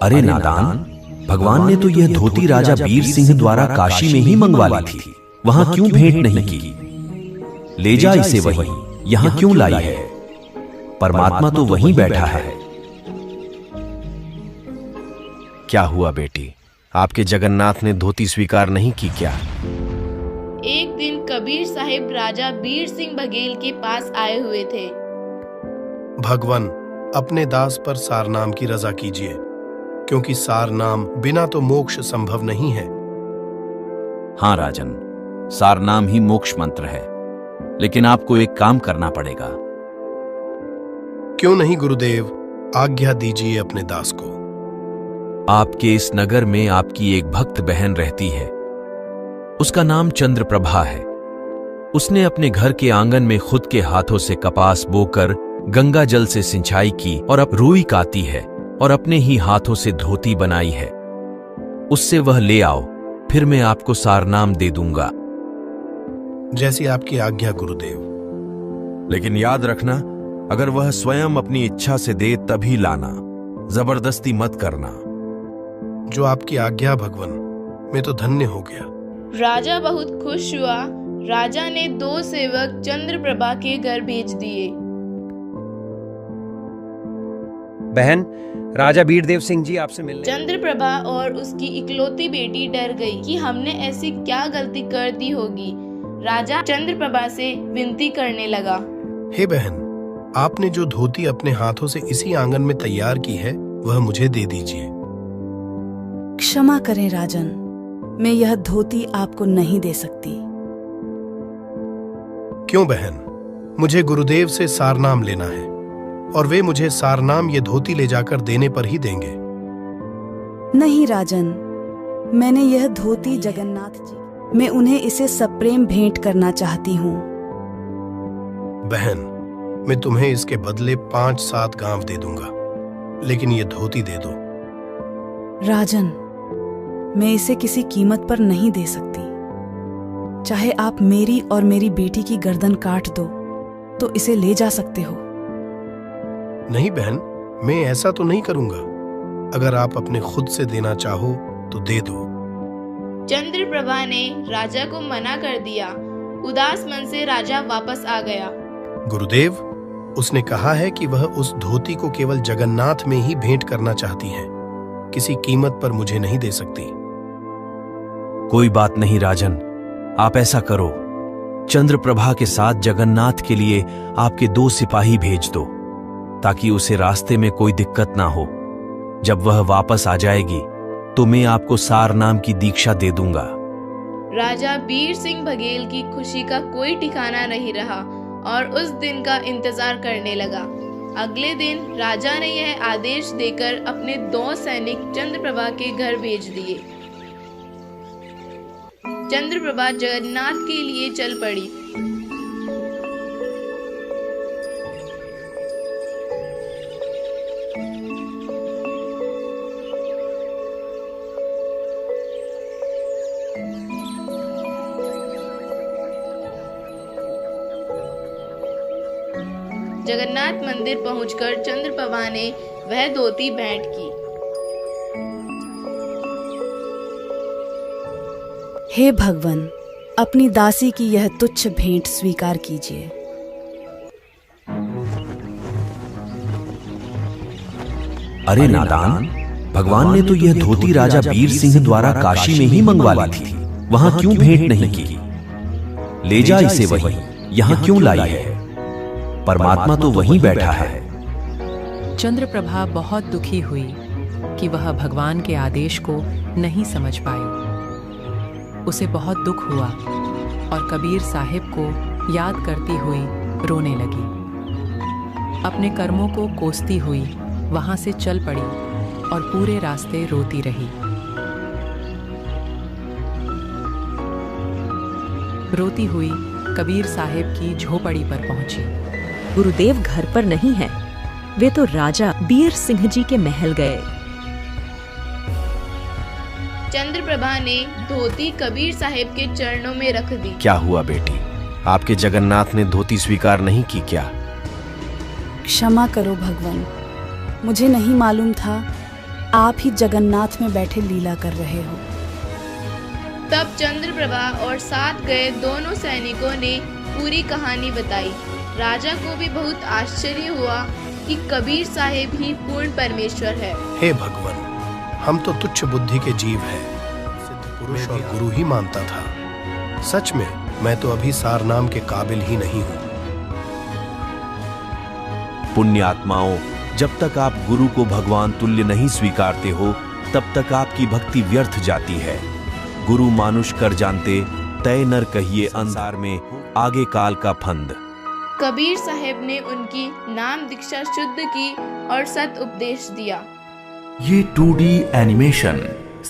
अरे नादान, भगवान ने तो यह धोती राजा वीर सिंह द्वारा काशी में ही मंगवा ली थी, वहां क्यों भेंट नहीं की? ले जा इसे वहीं, यहां क्यों लाई है? परमात्मा तो वहीं बैठा है। क्या हुआ बेटी, आपके जगन्नाथ ने धोती स्वीकार नहीं की क्या? एक दिन कबीर साहिब राजा वीर सिंह बघेल के पास आए हुए थे। भगवान, अपने दास पर सारनाम की रजा कीजिए, क्योंकि सारनाम बिना तो मोक्ष संभव नहीं है। हाँ राजन, सारनाम ही मोक्ष मंत्र है, लेकिन आपको एक काम करना पड़ेगा। क्यों नहीं गुरुदेव, आज्ञा दीजिए अपने दास को। आपके इस नगर में आपकी एक भक्त बहन रहती है, उसका नाम चंद्रप्रभा है। उसने अपने घर के आंगन में खुद के हाथों से कपास बोकर गंगा जल से सिंचाई की और अब रुई काती है और अपने ही हाथों से धोती बनाई है। उससे वह ले आओ, फिर मैं आपको सारनाम दे दूंगा। जैसी आपकी आज्ञा गुरुदेव। लेकिन याद रखना, अगर वह स्वयं अपनी इच्छा से दे तभी लाना, जबरदस्ती मत करना। जो आपकी आज्ञा भगवान, मैं तो धन्य हो गया। राजा बहुत खुश हुआ। राजा ने 2 सेवक चंद्रप्रभा के घर भेज दिए। बहन, राजा वीरदेव सिंह जी आपसे मिलने। चंद्रप्रभा और उसकी इकलौती बेटी डर गई कि हमने ऐसी क्या गलती कर दी होगी। राजा चंद्रप्रभा से विनती करने लगा, हे बहन, आपने जो धोती अपने हाथों से इसी आंगन में तैयार की है, वह मुझे दे दीजिए। क्षमा करें राजन, मैं यह धोती आपको नहीं दे सकती। क्यों बहन, मुझे गुरुदेव से सारनाम लेना है और वे मुझे सारनाम ये धोती ले जाकर देने पर ही देंगे। नहीं राजन, मैंने यह धोती जगन्नाथ जी, मैं उन्हें इसे सप्रेम भेंट करना चाहती हूँ। बहन, मैं तुम्हें इसके बदले 5-7 गांव दे दूंगा, लेकिन ये धोती दे दो। राजन, मैं इसे किसी कीमत पर नहीं दे सकती। चाहे आप मेरी और मेरी बेटी की गर्दन काट दो तो इसे ले जा सकते हो। नहीं बहन, मैं ऐसा तो नहीं करूंगा। अगर आप अपने खुद से देना चाहो तो दे दो। चंद्रप्रभा ने राजा को मना कर दिया। उदास मन से राजा वापस आ गया। गुरुदेव, उसने कहा है कि वह उस धोती को केवल जगन्नाथ में ही भेंट करना चाहती है, किसी कीमत पर मुझे नहीं दे सकती। कोई बात नहीं राजन, आप ऐसा करो, चंद्रप्रभा के साथ जगन्नाथ के लिए आपके 2 सिपाही भेज दो, ताकि उसे रास्ते में कोई दिक्कत ना हो। जब वह वापस आ जाएगी तो मैं आपको सारनाम की दीक्षा दे दूंगा। राजा वीर सिंह बघेल की खुशी का कोई ठिकाना नहीं रहा और उस दिन का इंतजार करने लगा। अगले दिन राजा ने यह आदेश देकर अपने 2 सैनिक चंद्रप्रभा के घर भेज दिए। चंद्रप्रभा जगन्नाथ के लिए चल पड़ी। जगन्नाथ मंदिर पहुंचकर चंद्रप्रभा ने वह धोती भेंट की। हे भगवान, अपनी दासी की यह तुच्छ भेंट स्वीकार कीजिए। अरे नादान, भगवान ने तो यह धोती राजा वीर सिंह द्वारा काशी में ही मंगवा ली थी, वहां क्यों भेंट नहीं की? ले जा इसे वहीं, यहां क्यों लाई है? परमात्मा तो वहीं बैठा है। चंद्रप्रभा बहुत दुखी हुई कि वह भगवान के आदेश को नहीं समझ पाई। उसे बहुत दुख हुआ और कबीर साहिब को याद करती हुई रोने लगी। अपने कर्मों को कोसती हुई वहां से चल पड़ी और पूरे रास्ते रोती रही। रोती हुई कबीर साहिब की झोपड़ी पर पहुंची। गुरुदेव घर पर नहीं है, वे तो राजा वीर सिंह जी के महल गए। चंद्रप्रभा ने धोती कबीर साहिब के चरणों में रख दी। क्या हुआ बेटी, आपके जगन्नाथ ने धोती स्वीकार नहीं की क्या? क्षमा करो भगवान, मुझे नहीं मालूम था आप ही जगन्नाथ में बैठे लीला कर रहे हो। तब चंद्रप्रभा और साथ गए दोनों सैनिकों ने पूरी कहानी बताई। राजा को भी बहुत आश्चर्य हुआ कि कबीर साहिब ही पूर्ण परमेश्वर है। हे भगवान, हम तो तुच्छ बुद्धि के जीव हैं, सिद्ध पुरुष और गुरु ही मानता था। सच में मैं तो अभी सार नाम के काबिल ही नहीं हूँ। पुण्यात्माओं, जब तक आप गुरु को भगवान तुल्य नहीं स्वीकारते हो, तब तक आपकी भक्ति व्यर्थ जाती है। गुरु मानुष कर जानते, तय नर कहिए अंधार में आगे काल का फंद। कबीर साहब ने उनकी नाम दीक्षा शुद्ध की और सत उपदेश दिया। ये 2D एनिमेशन